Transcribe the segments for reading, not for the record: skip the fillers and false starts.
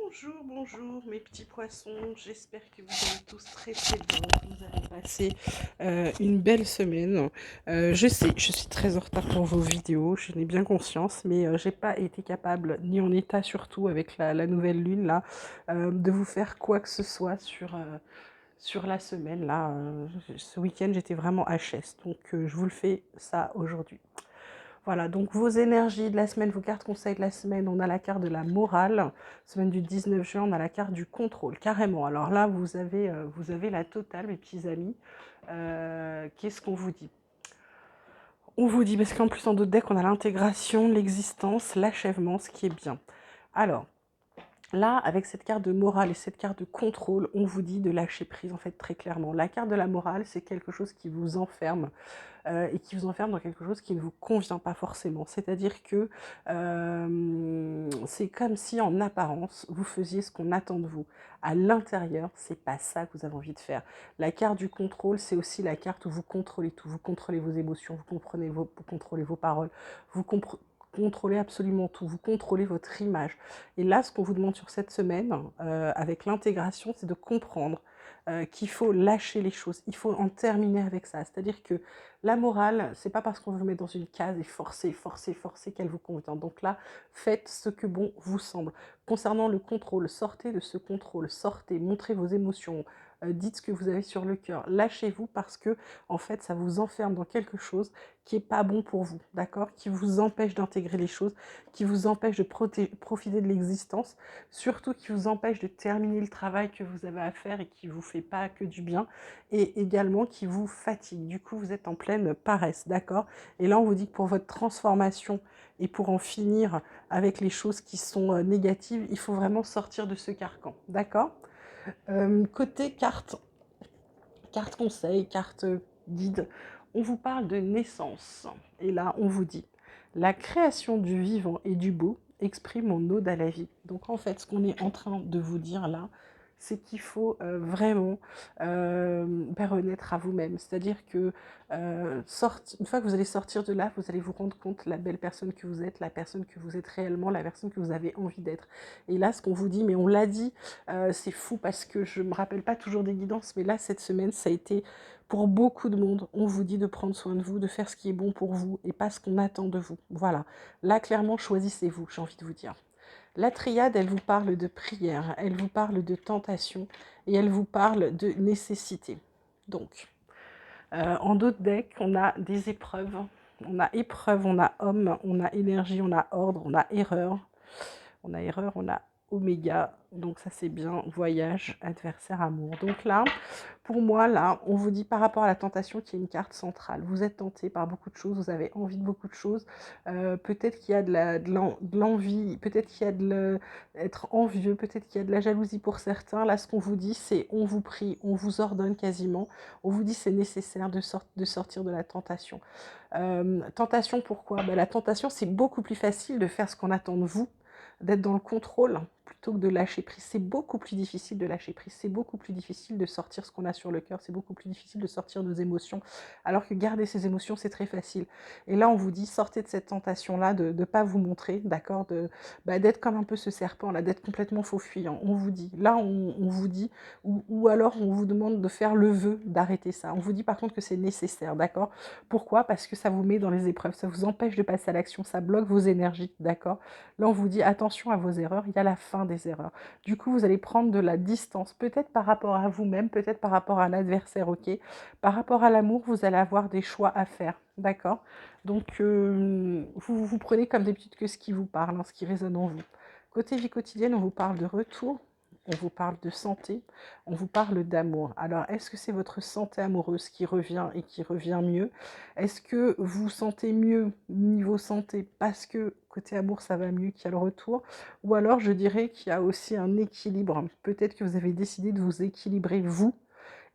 Bonjour, bonjour mes petits poissons, j'espère que vous allez tous très très bien, que vous avez passé une belle semaine. Je sais, je suis très en retard pour vos vidéos, je n'ai bien conscience, mais j'ai pas été capable, ni en état surtout avec la nouvelle lune là, de vous faire quoi que ce soit sur la semaine là. Ce week-end j'étais vraiment HS, donc je vous le fais ça aujourd'hui. Voilà, donc vos énergies de la semaine, vos cartes conseils de la semaine, on a la carte de la morale. Semaine du 19 juin, on a la carte du contrôle, carrément. Alors là, vous avez la totale, mes petits amis. Qu'est-ce qu'on vous dit? On vous dit, parce qu'en plus en d'autres decks, on a l'intégration, l'existence, l'achèvement, ce qui est bien. Alors, là, avec cette carte de morale et cette carte de contrôle, on vous dit de lâcher prise, en fait, très clairement. La carte de la morale, c'est quelque chose qui vous enferme et qui vous enferme dans quelque chose qui ne vous convient pas forcément. C'est-à-dire que c'est comme si en apparence, vous faisiez ce qu'on attend de vous. À l'intérieur, c'est pas ça que vous avez envie de faire. La carte du contrôle, c'est aussi la carte où vous contrôlez tout. Vous contrôlez vos émotions, vous contrôlez vos paroles, vous contrôlez absolument tout, vous contrôlez votre image. Et là, ce qu'on vous demande sur cette semaine, avec l'intégration, c'est de comprendre qu'il faut lâcher les choses, il faut en terminer avec ça. C'est-à-dire que la morale, c'est pas parce qu'on veut mettre dans une case et forcer qu'elle vous convient. Donc là, faites ce que bon vous semble. Concernant le contrôle, sortez de ce contrôle, sortez, montrez vos émotions, dites ce que vous avez sur le cœur. Lâchez-vous parce que, en fait, ça vous enferme dans quelque chose qui est pas bon pour vous, d'accord? Qui vous empêche d'intégrer les choses, qui vous empêche de profiter de l'existence, surtout qui vous empêche de terminer le travail que vous avez à faire et qui vous fait pas que du bien, et également qui vous fatigue. Du coup, vous êtes en pleine paresse, d'accord? Et là, on vous dit que pour votre transformation et pour en finir avec les choses qui sont négatives, il faut vraiment sortir de ce carcan, d'accord? Côté carte conseil, carte guide, on vous parle de naissance. Et là, on vous dit, la création du vivant et du beau exprime mon ode à la vie. Donc en fait, ce qu'on est en train de vous dire là, c'est qu'il faut vraiment renaître à vous-même. C'est-à-dire que une fois que vous allez sortir de là, vous allez vous rendre compte la belle personne que vous êtes, la personne que vous êtes réellement, la personne que vous avez envie d'être. Et là, ce qu'on vous dit, mais on l'a dit, c'est fou parce que je me rappelle pas toujours des guidances, mais là, cette semaine, ça a été pour beaucoup de monde. On vous dit de prendre soin de vous, de faire ce qui est bon pour vous et pas ce qu'on attend de vous. Voilà. Là, clairement, choisissez-vous, j'ai envie de vous dire. La triade, elle vous parle de prière, elle vous parle de tentation et elle vous parle de nécessité. Donc, en d'autres decks, on a des épreuves. On a épreuve, on a homme, on a énergie, on a ordre, on a erreur. On a oméga, donc ça c'est bien, voyage, adversaire, amour. Donc là, pour moi, là, on vous dit par rapport à la tentation qui est une carte centrale. Vous êtes tenté par beaucoup de choses, vous avez envie de beaucoup de choses. Peut-être qu'il y a de l'envie, peut-être qu'il y a être envieux, peut-être qu'il y a de la jalousie pour certains. Là, ce qu'on vous dit, c'est on vous prie, on vous ordonne quasiment. On vous dit c'est nécessaire de sortir de la tentation. Tentation, pourquoi? La tentation, c'est beaucoup plus facile de faire ce qu'on attend de vous, d'être dans le contrôle plutôt que de lâcher prise. C'est beaucoup plus difficile de lâcher prise, c'est beaucoup plus difficile de sortir ce qu'on a sur le cœur, c'est beaucoup plus difficile de sortir nos émotions, alors que garder ses émotions, c'est très facile. Et là, on vous dit, sortez de cette tentation-là, de ne pas vous montrer, d'accord, d'être comme un peu ce serpent-là, d'être complètement faux fuyant. On vous dit, là, on vous dit, ou alors on vous demande de faire le vœu d'arrêter ça. On vous dit par contre que c'est nécessaire, d'accord? Pourquoi? Parce que ça vous met dans les épreuves, ça vous empêche de passer à l'action, ça bloque vos énergies, d'accord? Là, on vous dit attention à vos erreurs, il y a la fin des erreurs. Du coup, vous allez prendre de la distance, peut-être par rapport à vous-même, peut-être par rapport à un adversaire, ok. Par rapport à l'amour, vous allez avoir des choix à faire, d'accord. Donc, vous prenez comme d'habitude que ce qui vous parle, hein, ce qui résonne en vous. Côté vie quotidienne, on vous parle de retour, on vous parle de santé, on vous parle d'amour. Alors, est-ce que c'est votre santé amoureuse qui revient et qui revient mieux? Est-ce que vous vous sentez mieux niveau santé parce que côté amour ça va mieux qu'il y a le retour? Ou alors je dirais qu'il y a aussi un équilibre. Peut-être que vous avez décidé de vous équilibrer vous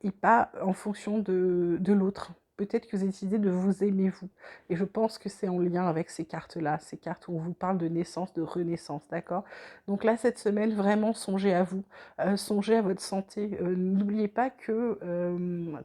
et pas en fonction de l'autre. Peut-être que vous avez décidé de vous aimer vous. Et je pense que c'est en lien avec ces cartes-là, ces cartes où on vous parle de naissance, de renaissance, d'accord? Donc là, cette semaine, vraiment, songez à vous, songez à votre santé. N'oubliez pas que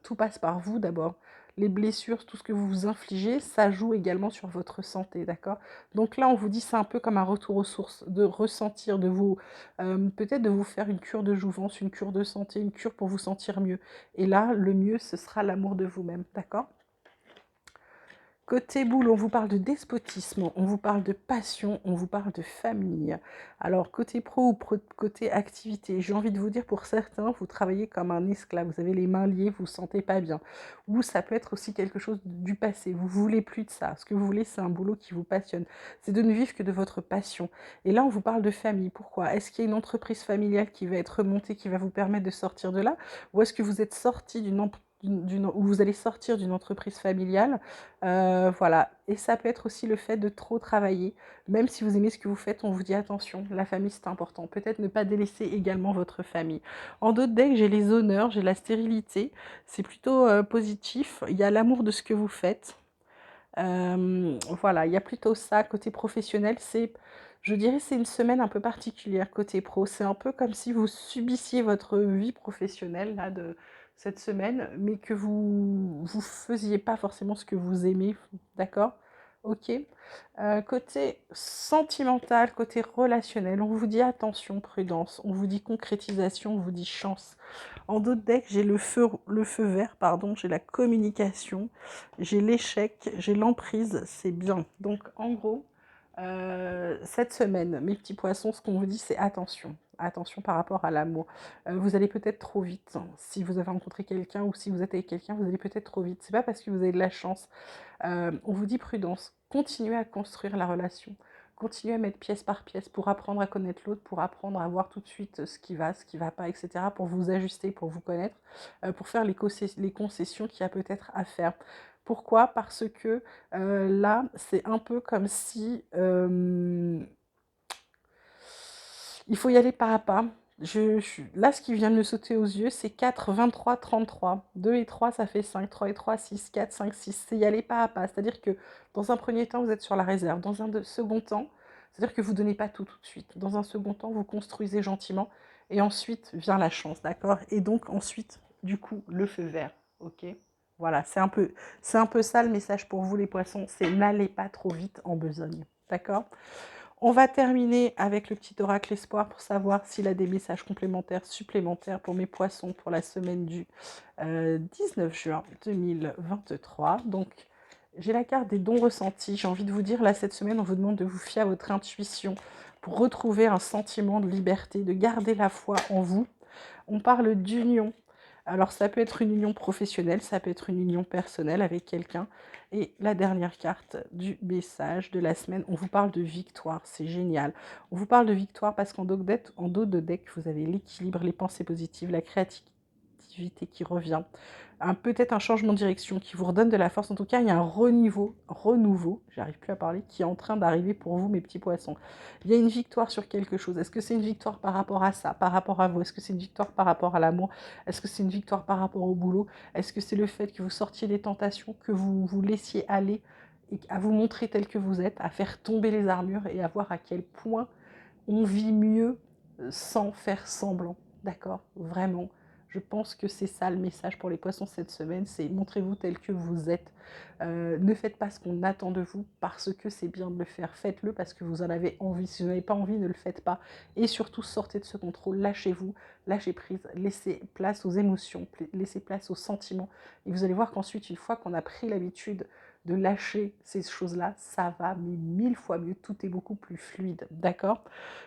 tout passe par vous d'abord. les blessures, tout ce que vous vous infligez, ça joue également sur votre santé, d'accord? Donc là, on vous dit, c'est un peu comme un retour aux sources, de ressentir, de vous, peut-être de vous faire une cure de jouvence, une cure de santé, une cure pour vous sentir mieux. Et là, le mieux, ce sera l'amour de vous-même, d'accord? Côté boulot, on vous parle de despotisme, on vous parle de passion, on vous parle de famille. Alors, côté pro ou côté activité, j'ai envie de vous dire, pour certains, vous travaillez comme un esclave, vous avez les mains liées, vous ne vous sentez pas bien. Ou ça peut être aussi quelque chose du passé, vous voulez plus de ça. Ce que vous voulez, c'est un boulot qui vous passionne. C'est de ne vivre que de votre passion. Et là, on vous parle de famille. Pourquoi? Est-ce qu'il y a une entreprise familiale qui va être montée, qui va vous permettre de sortir de là? Ou est-ce que vous êtes sorti ou vous allez sortir d'une entreprise familiale? Voilà, et ça peut être aussi le fait de trop travailler. Même si vous aimez ce que vous faites, on vous dit attention, la famille c'est important. Peut-être ne pas délaisser également votre famille. En d'autres decks, j'ai les honneurs, j'ai la stérilité. C'est plutôt positif. Il y a l'amour de ce que vous faites. Voilà, il y a plutôt ça. Côté professionnel, je dirais, c'est une semaine un peu particulière côté pro. C'est un peu comme si vous subissiez votre vie professionnelle là, de cette semaine, mais que vous ne faisiez pas forcément ce que vous aimez, d'accord? Ok. Côté sentimental, côté relationnel, on vous dit attention, prudence, on vous dit concrétisation, on vous dit chance. En d'autres decks, j'ai le feu vert, pardon, j'ai la communication, j'ai l'échec, j'ai l'emprise, c'est bien. Donc en gros, cette semaine, mes petits poissons, ce qu'on vous dit, c'est attention. Attention par rapport à l'amour. Vous allez peut-être trop vite. Si vous avez rencontré quelqu'un ou si vous êtes avec quelqu'un, vous allez peut-être trop vite. C'est pas parce que vous avez de la chance. On vous dit prudence. Continuez à construire la relation. Continuez à mettre pièce par pièce pour apprendre à connaître l'autre, pour apprendre à voir tout de suite ce qui va pas, etc. Pour vous ajuster, pour vous connaître, pour faire les concessions qu'il y a peut-être à faire. Pourquoi? Parce que là, c'est un peu comme si il faut y aller pas à pas. Là, ce qui vient de me sauter aux yeux, c'est 4, 23, 33. 2 et 3, ça fait 5. 3 et 3, 6, 4, 5, 6. C'est y aller pas à pas. C'est-à-dire que dans un premier temps, vous êtes sur la réserve. Dans un second temps, c'est-à-dire que vous ne donnez pas tout de suite. Dans un second temps, vous construisez gentiment. Et ensuite vient la chance, d'accord? Et donc ensuite, du coup, le feu vert. Ok? Voilà, c'est un peu ça le message pour vous les poissons. C'est n'allez pas trop vite en besogne. D'accord? On va terminer avec le petit oracle espoir pour savoir s'il a des messages complémentaires, supplémentaires pour mes poissons pour la semaine du 19 juin 2023. Donc, j'ai la carte des dons ressentis. J'ai envie de vous dire, là, cette semaine, on vous demande de vous fier à votre intuition pour retrouver un sentiment de liberté, de garder la foi en vous. On parle d'union. Alors, ça peut être une union professionnelle, ça peut être une union personnelle avec quelqu'un. Et la dernière carte du message de la semaine, on vous parle de victoire, c'est génial. On vous parle de victoire parce qu'en dos de deck, vous avez l'équilibre, les pensées positives, la créativité qui revient, peut-être un changement de direction qui vous redonne de la force. En tout cas, il y a un renouveau, j'arrive plus à parler, qui est en train d'arriver pour vous, mes petits poissons. Il y a une victoire sur quelque chose. Est-ce que c'est une victoire par rapport à ça, par rapport à vous? Est-ce que c'est une victoire par rapport à l'amour? Est-ce que c'est une victoire par rapport au boulot? Est-ce que c'est le fait que vous sortiez des tentations, que vous vous laissiez aller et à vous montrer tel que vous êtes, à faire tomber les armures et à voir à quel point on vit mieux sans faire semblant, d'accord? Vraiment. Je pense que c'est ça le message pour les poissons cette semaine, c'est montrez-vous tel que vous êtes. Ne faites pas ce qu'on attend de vous parce que c'est bien de le faire. Faites-le parce que vous en avez envie. Si vous n'avez pas envie, ne le faites pas. Et surtout, sortez de ce contrôle, lâchez-vous, lâchez prise, laissez place aux émotions, laissez place aux sentiments. Et vous allez voir qu'ensuite, une fois qu'on a pris l'habitude de lâcher ces choses-là, ça va mais 1000 fois mieux, tout est beaucoup plus fluide, d'accord?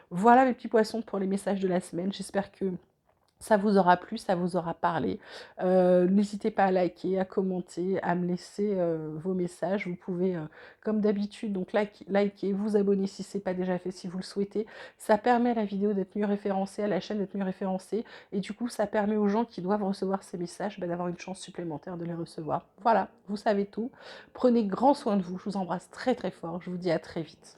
Voilà mes petits poissons pour les messages de la semaine, j'espère que ça vous aura plu, ça vous aura parlé. N'hésitez pas à liker, à commenter, à me laisser vos messages. Vous pouvez, comme d'habitude, donc liker, vous abonner si ce n'est pas déjà fait, si vous le souhaitez. Ça permet à la vidéo d'être mieux référencée, à la chaîne d'être mieux référencée. Et du coup, ça permet aux gens qui doivent recevoir ces messages d'avoir une chance supplémentaire de les recevoir. Voilà, vous savez tout. Prenez grand soin de vous. Je vous embrasse très très fort. Je vous dis à très vite.